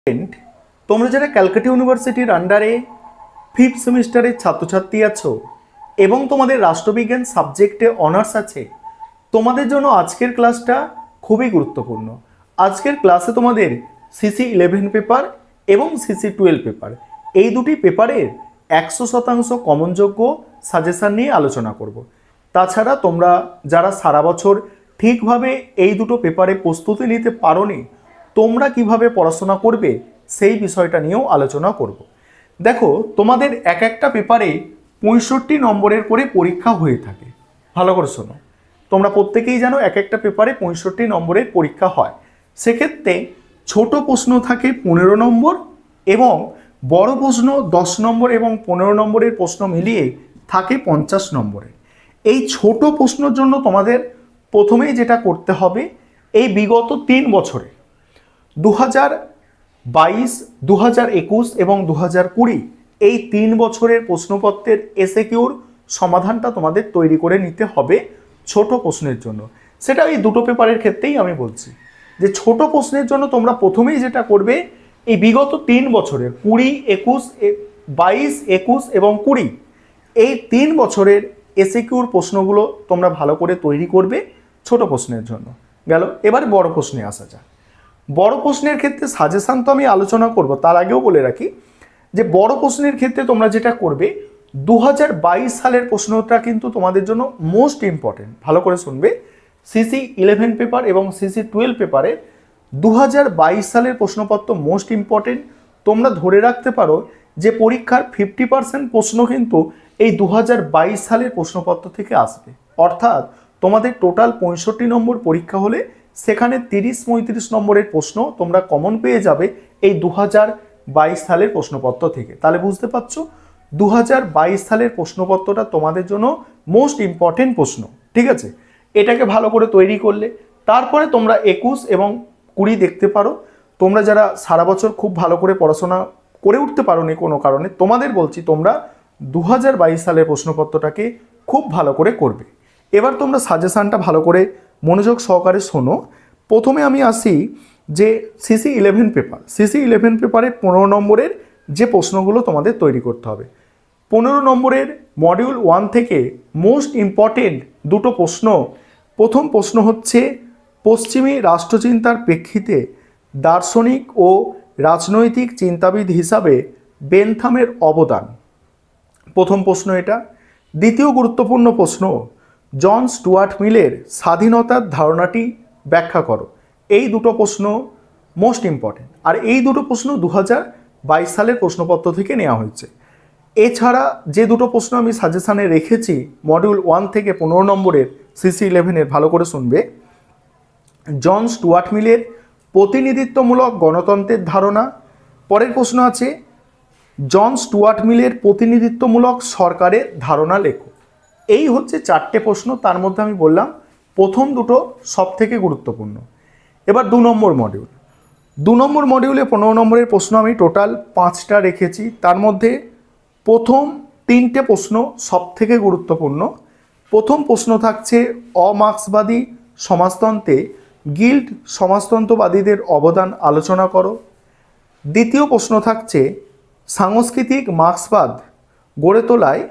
Student, তোমরা যারা ক্যালকাটা ইউনিভার্সিটির আন্ডারে 5th সেমিস্টারের ছাত্রছাত্রী আছো এবং তোমাদের রাষ্ট্রবিজ্ঞান সাবজেক্টে অনার্স আছে, তোমাদের জন্য আজকের ক্লাসটা খুবই গুরুত্বপূর্ণ। আজকের ক্লাসে তোমাদের CC11 পেপার এবং CC12 পেপার, এই দুটি পেপারের 100% কমনযোগ্য সাজেশান নিয়ে আলোচনা করব। তাছাড়া তোমরা যারা সারা বছর ঠিকভাবে এই দুটো পেপারে প্রস্তুতি নিতে পারোনি, তোমরা কিভাবে পড়াশোনা করবে সেই বিষয়টা নিয়েও আলোচনা করব। দেখো, তোমাদের এক একটা পেপারে 65 নম্বরের করে পরীক্ষা হয়ে থাকে। ভালো করে শোনো, তোমরা প্রত্যেকেই জানো এক একটা পেপারে 65 নম্বরের পরীক্ষা হয়। সেক্ষেত্রে ছোট প্রশ্ন থাকে 15 নম্বর এবং বড় প্রশ্ন 10 নম্বর এবং 15 নম্বরের প্রশ্ন মিলিয়ে থাকে 50 নম্বরের। এই ছোট প্রশ্নের জন্য তোমাদের প্রথমেই যেটা করতে হবে, এই বিগত 3 বছরে 2022, 2021 এবং 2020 এই 3 বছরের প্রশ্নপত্রের এসএকিউর সমাধানটা তোমাদের তৈরি করে নিতে হবে ছোট প্রশ্নের জন্য। সেটা এই দুটো পেপারের ক্ষেত্রেই আমি বলছি যে ছোট প্রশ্নের জন্য তোমরা প্রথমেই যেটা করবে, এই বিগত 3 বছরের 20, 21, 22, 21 এবং 20 এই 3 বছরের এসএকিউর প্রশ্নগুলো তোমরা ভালো করে তৈরি করবে ছোট প্রশ্নের জন্য। গেল, এবার বড় প্রশ্নে আসা যাক। বড় প্রশ্নের ক্ষেত্রে সাজেশান তো আমি আলোচনা করব, তার আগেও বলে রাখি যে বড় প্রশ্নের ক্ষেত্রে তোমরা যেটা করবে, 2022 সালের প্রশ্নটা কিন্তু তোমাদের জন্য মোস্ট ইম্পর্টেন্ট। ভালো করে শুনবে, CC11 পেপার এবং CC12 পেপারে 2022 সালের প্রশ্নপত্র মোস্ট ইম্পর্টেন্ট। তোমরা ধরে রাখতে পারো যে পরীক্ষার 50% প্রশ্ন কিন্তু এই 2022 সালের প্রশ্নপত্র থেকে আসবে। অর্থাৎ তোমাদের টোটাল 65 নম্বর পরীক্ষা হলে সেখানে 30-35 নম্বরের প্রশ্ন তোমরা কমন পেয়ে যাবে এই 2022 সালের প্রশ্নপত্র থেকে। তাহলে বুঝতে পারছো 2022 সালের প্রশ্নপত্রটা তোমাদের জন্য মোস্ট ইম্পর্টেন্ট প্রশ্ন। ঠিক আছে, এটাকে ভালো করে তৈরি করলে তারপরে তোমরা 21 এবং 20 দেখতে পারো। তোমরা যারা সারা বছর খুব ভালো করে পড়াশোনা করে উঠতে পারোনি কোনো কারণে, তোমাদের বলছি তোমরা 2022 সালের প্রশ্নপত্রটাকে খুব ভালো করে করবে। এবার তোমরা সাজেশানটা ভালো করে মনোযোগ সহকারে শোনো। প্রথমে আমি আসি যে CC11 পেপার। CC11 পেপারে 15 নম্বরের যে প্রশ্নগুলো তোমাদের তৈরি করতে হবে। 15 নম্বরের মডিউল 1 থেকে মোস্ট ইম্পর্টেন্ট দুটো প্রশ্ন। প্রথম প্রশ্ন হচ্ছে, পশ্চিমী রাষ্ট্রচিন্তার প্রেক্ষিতে দার্শনিক ও রাজনৈতিক চিন্তাবিদ হিসাবে বেনথামের অবদান। প্রথম প্রশ্ন এটা। দ্বিতীয় গুরুত্বপূর্ণ প্রশ্ন, জন স্টুয়ার্ট মিলের স্বাধীনতার ধারণাটি ব্যাখ্যা করো। এই দুটো প্রশ্ন মোস্ট ইম্পর্টেন্ট, আর এই দুটো প্রশ্ন 2022 সালের প্রশ্নপত্র থেকে নেওয়া হয়েছে। এছাড়া যে দুটো প্রশ্ন আমি সাজেশানে রেখেছি মডিউল 1 থেকে 15 নম্বরের CC11-এর, ভালো করে শুনবে। জন স্টুয়ার্ট মিলের প্রতিনিধিত্বমূলক গণতন্ত্রের ধারণা। পরের প্রশ্ন আছে, জন স্টুয়ার্ট মিলের প্রতিনিধিত্বমূলক সরকারের ধারণা লেখো। এই হচ্ছে 4টে প্রশ্ন। তার মধ্যে আমি বললাম প্রথম দুটো সব থেকে গুরুত্বপূর্ণ। এবার 2 নম্বর মডিউল। 2 নম্বর মডিউলে 15 নম্বরের প্রশ্ন আমি টোটাল 5টা রেখেছি। তার মধ্যে প্রথম 3টে প্রশ্ন সব থেকে গুরুত্বপূর্ণ। প্রথম প্রশ্ন থাকছে, অমার্ক্সবাদী সমাজতন্ত্রে গিল্ড সমাজতন্ত্রবাদীদের অবদান আলোচনা করো। দ্বিতীয় প্রশ্ন থাকছে, সাংস্কৃতিক মার্ক্সবাদ গড়ে তোলায়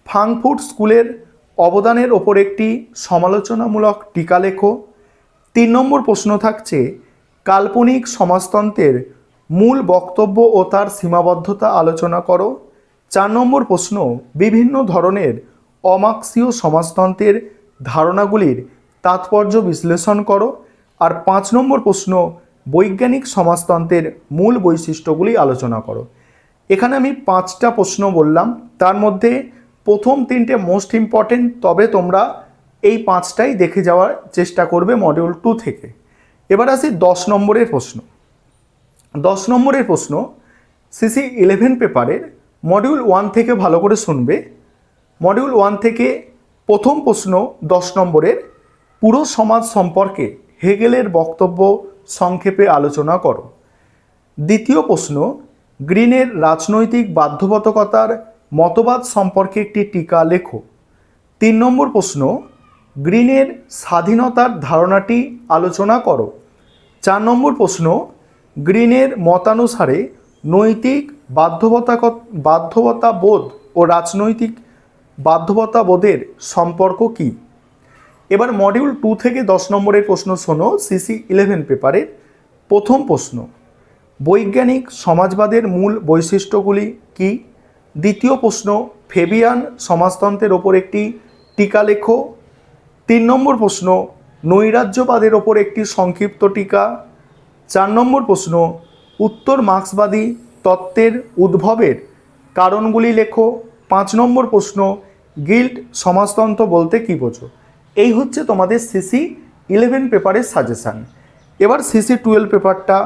ফ্রাঙ্কফুর্ট স্কুলের অবদানের ওপর একটি সমালোচনামূলক টিকা লেখো। 3 নম্বর প্রশ্ন থাকছে, কাল্পনিক সমাজতন্ত্রের মূল বক্তব্য ও তার সীমাবদ্ধতা আলোচনা করো। 4 নম্বর প্রশ্ন, বিভিন্ন ধরনের অমার্ক্সীয় সমাজতন্ত্রের ধারণাগুলির তাৎপর্য বিশ্লেষণ করো। আর 5 নম্বর প্রশ্ন, বৈজ্ঞানিক সমাজতন্ত্রের মূল বৈশিষ্ট্যগুলি আলোচনা করো। এখানে আমি 5টা প্রশ্ন বললাম, তার মধ্যে প্রথম 3টে মোস্ট ইম্পর্টেন্ট, তবে তোমরা এই 5টাই দেখে যাওয়ার চেষ্টা করবে মডিউল 2 থেকে। এবার আসি 10 নম্বরের প্রশ্ন। 10 নম্বরের প্রশ্ন CC11 পেপারের মডিউল 1 থেকে, ভালো করে শুনবে। মডিউল 1 থেকে প্রথম প্রশ্ন 10 নম্বরের, পুরো সমাজ সম্পর্কে হেগেলের বক্তব্য সংক্ষেপে আলোচনা করো। দ্বিতীয় প্রশ্ন, গ্রিনের রাজনৈতিক বাধ্যবাধকতার মতবাদ সম্পর্কে একটি টিকা লেখো। 3 নম্বর প্রশ্ন, গ্রিনের স্বাধীনতার ধারণাটি আলোচনা করো। 4 নম্বর প্রশ্ন, গ্রিনের মতানুসারে নৈতিক বাধ্যবতাবোধ ও রাজনৈতিক বাধ্যবতাবোধের সম্পর্ক কী? এবার মডিউল 2 থেকে 10 নম্বরের প্রশ্ন শোনো। সিসি 11 পেপারের প্রথম প্রশ্ন, বৈজ্ঞানিক সমাজবাদের মূল বৈশিষ্ট্যগুলি কি? দ্বিতীয় প্রশ্ন, ফেবিয়ান সমাজতন্ত্রের ওপর একটি টিকা লেখো। 3 নম্বর প্রশ্ন, নৈরাজ্যবাদের ওপর একটি সংক্ষিপ্ত টিকা। 4 নম্বর প্রশ্ন, উত্তর মার্ক্সবাদী তত্ত্বের উদ্ভবের কারণগুলি লেখো। 5 নম্বর প্রশ্ন, গিল্ড সমাজতন্ত্র বলতে কী বোঝো? এই হচ্ছে তোমাদের সিসি 11 পেপারের সাজেশান। এবার সিসি 12 পেপারটা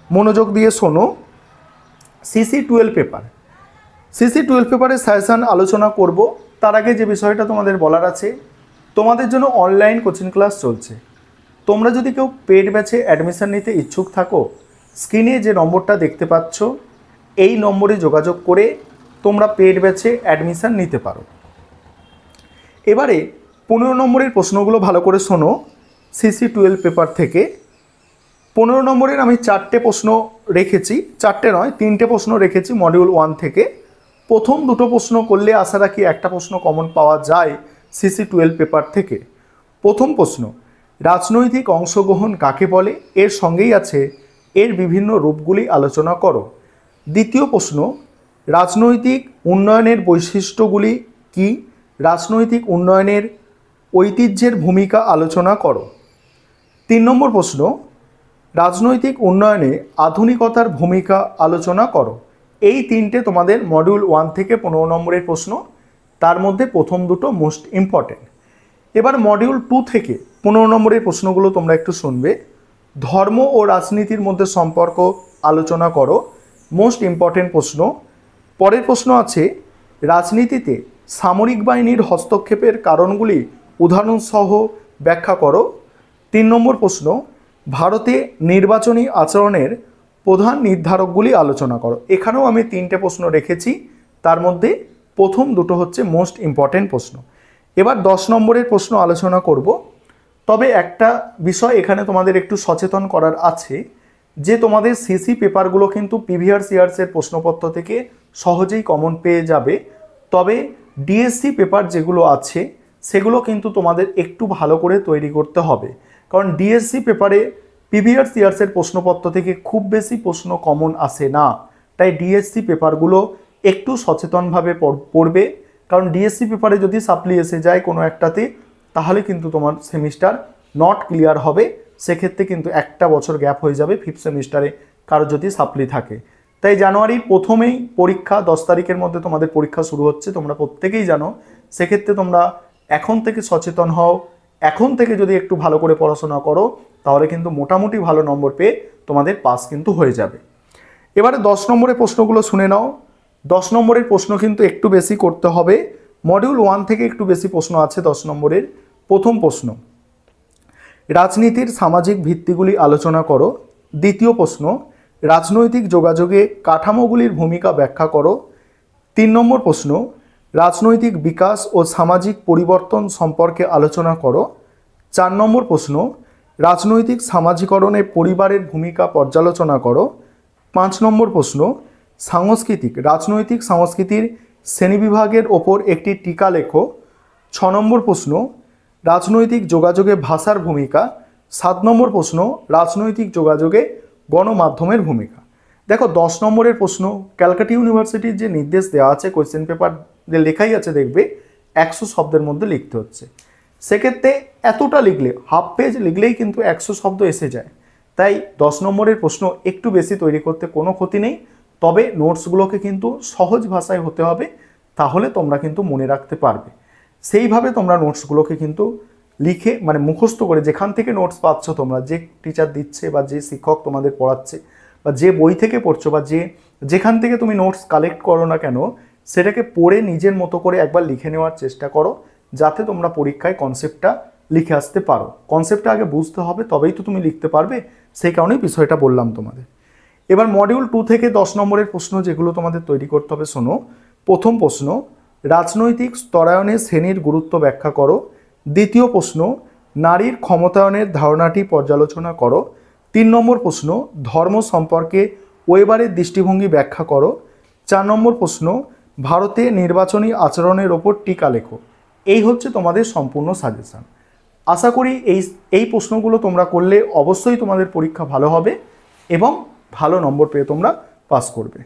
মনোযোগ দিয়ে শোনো। সিসি 12 পেপারের সাজেশান আলোচনা করব। তার আগে যে বিষয়টা তোমাদের বলার আছে, তোমাদের জন্য অনলাইন কোচিং ক্লাস চলছে। তোমরা যদি কেউ পেড ব্যাচে অ্যাডমিশন নিতে ইচ্ছুক থাকো, স্ক্রিনে যে নম্বরটা দেখতে পাচ্ছ এই নম্বরে যোগাযোগ করে তোমরা পেড ব্যাচে অ্যাডমিশন নিতে পারো। এবারে 15 নম্বরের প্রশ্নগুলো ভালো করে শোনো। সিসি 12 পেপার থেকে 15 নম্বরের আমি 4টে প্রশ্ন রেখেছি, 4টে নয় 3টে প্রশ্ন রেখেছি মডিউল 1 থেকে। প্রথম 2টো প্রশ্ন করলে আশা রাখি একটা প্রশ্ন কমন পাওয়া যায় সিসি 12 পেপার থেকে। প্রথম প্রশ্ন, রাজনৈতিক অংশগ্রহণ কাকে বলে? এর সঙ্গেই আছে এর বিভিন্ন রূপগুলি আলোচনা করো। দ্বিতীয় প্রশ্ন, রাজনৈতিক উন্নয়নের বৈশিষ্ট্যগুলি কি? রাজনৈতিক উন্নয়নের ঐতিহ্যের ভূমিকা আলোচনা করো। 3 নম্বর প্রশ্ন, রাজনৈতিক উন্নয়নে আধুনিকতার ভূমিকা আলোচনা করো। এই 3টে তোমাদের মডিউল 1 থেকে 15 নম্বরের প্রশ্ন, তার মধ্যে প্রথম 2টো মোস্ট ইম্পর্টেন্ট। এবার মডিউল 2 থেকে 15 নম্বরের প্রশ্নগুলো তোমরা একটু শুনবে। ধর্ম ও রাজনীতির মধ্যে সম্পর্ক আলোচনা করো, মোস্ট ইম্পর্টেন্ট প্রশ্ন। পরের প্রশ্ন আছে, রাজনীতিতে সামরিক বাহিনীর হস্তক্ষেপের কারণগুলি উদাহরণসহ ব্যাখ্যা করো। 3 নম্বর প্রশ্ন, ভারতে নির্বাচনী আচরণের প্রধান নির্ধারকগুলি আলোচনা করো। এখানেও আমি 3টে প্রশ্ন রেখেছি, তার মধ্যে প্রথম 2টো হচ্ছে মোস্ট ইম্পর্টেন্ট প্রশ্ন। এবার 10 নম্বরের প্রশ্ন আলোচনা করব। তবে একটা বিষয় এখানে তোমাদের একটু সচেতন করার আছে, যে তোমাদের সিসি পেপারগুলো কিন্তু প্রিভিয়াস ইয়ার্সের প্রশ্নপত্র থেকে সহজেই কমন পেয়ে যাবে। তবে ডিএসসি পেপার যেগুলো আছে সেগুলো কিন্তু তোমাদের একটু ভালো করে তৈরি করতে হবে, কারণ ডিএসসি পেপারে প্রিভিয়াস ইয়ার্সের প্রশ্নপত্র থেকে খুব বেশি প্রশ্ন কমন আসে না। তাই ডিএসসি পেপারগুলো একটু সচেতনভাবে পড়বে, কারণ ডিএসসি পেপারে যদি সাপ্লি এসে যায় কোনো একটাতে, তাহলে কিন্তু তোমার সেমিস্টার নট ক্লিয়ার হবে। সেক্ষেত্রে কিন্তু একটা বছর গ্যাপ হয়ে যাবে 5th সেমিস্টারে কারো যদি সাপ্লি থাকে। তাই জানুয়ারির প্রথমেই পরীক্ষা, 10 তারিখের মধ্যে তোমাদের পরীক্ষা শুরু হচ্ছে, তোমরা প্রত্যেকেই জানো। সেক্ষেত্রে তোমরা এখন থেকে সচেতন হও। এখন থেকে যদি একটু ভালো করে পড়াশোনা করো, তাহলে কিন্তু মোটামুটি ভালো নম্বর পেয়ে তোমাদের পাস কিন্তু হয়ে যাবে। এবারে 10 নম্বরের প্রশ্নগুলো শুনে নাও। 10 নম্বরের প্রশ্ন কিন্তু একটু বেশি করতে হবে। মডিউল 1 থেকে একটু বেশি প্রশ্ন আছে 10 নম্বরের। প্রথম প্রশ্ন, রাজনীতির সামাজিক ভিত্তিগুলি আলোচনা করো। দ্বিতীয় প্রশ্ন, রাজনৈতিক যোগাযোগে কাঠামোগুলির ভূমিকা ব্যাখ্যা করো। 3 নম্বর প্রশ্ন, রাজনৈতিক বিকাশ ও সামাজিক পরিবর্তন সম্পর্কে আলোচনা করো। 4 নম্বর প্রশ্ন, রাজনৈতিক সামাজিকরণে পরিবারের ভূমিকা পর্যালোচনা করো। 5 নম্বর প্রশ্ন, রাজনৈতিক সংস্কৃতির শ্রেণীবিভাগের ওপর একটি টিকা লেখো। 6 নম্বর প্রশ্ন, রাজনৈতিক যোগাযোগে ভাষার ভূমিকা। 7 নম্বর প্রশ্ন, রাজনৈতিক যোগাযোগে গণমাধ্যমের ভূমিকা। দেখো 10 নম্বরের প্রশ্ন ক্যালকাটা ইউনিভার্সিটির যে নির্দেশ দেওয়া আছে, কোয়েশ্চেন পেপার লেখাই আছে, দেখবে 100 শব্দের মধ্যে লিখতে হচ্ছে। সেক্ষেত্রে এতটা লিখলে, হাফ পেজ লিখলেই কিন্তু 100 শব্দ এসে যায়। তাই 10 নম্বরের প্রশ্ন একটু বেশি তৈরি করতে কোনো ক্ষতি নেই। তবে নোটসগুলোকে কিন্তু সহজ ভাষায় হতে হবে, তাহলে তোমরা কিন্তু মনে রাখতে পারবে। সেইভাবে তোমরা নোটসগুলোকে কিন্তু লিখে মুখস্থ করে, যেখান থেকে নোটস পাচ্ছ তোমরা, যে টিচার দিচ্ছে বা যে শিক্ষক তোমাদের পড়াচ্ছে বা যে বই থেকে পড়ছো বা যেখান থেকে তুমি নোটস কালেক্ট করো না কেন, সেটাকে পড়ে নিজের মতো করে একবার লিখে নেওয়ার চেষ্টা করো, যাতে তোমরা পরীক্ষায় কনসেপ্টটা লিখে আসতে পারো। কনসেপ্টটা আগে বুঝতে হবে, তবেই তো তুমি লিখতে পারবে। সেই কারণেই বিষয়টা বললাম তোমাদের। এবার মডিউল 2 থেকে 10 নম্বরের প্রশ্ন যেগুলো তোমাদের তৈরি করতে হবে শোনো। প্রথম প্রশ্ন, রাজনৈতিক স্তরায়নে শ্রেণীর গুরুত্ব ব্যাখ্যা করো। দ্বিতীয় প্রশ্ন, নারীর ক্ষমতায়নের ধারণাটি পর্যালোচনা করো। 3 নম্বর প্রশ্ন, ধর্ম সম্পর্কে ওয়েবারের দৃষ্টিভঙ্গি ব্যাখ্যা করো। 4 নম্বর প্রশ্ন, ভারতে নির্বাচনী আচরণের ওপর টিকা লেখো। এই হচ্ছে তোমাদের সম্পূর্ণ সাজেশন। আশা করি এই প্রশ্নগুলো তোমরা করলে অবশ্যই তোমাদের পরীক্ষা ভালো হবে এবং ভালো নম্বর পেয়ে তোমরা পাস করবে।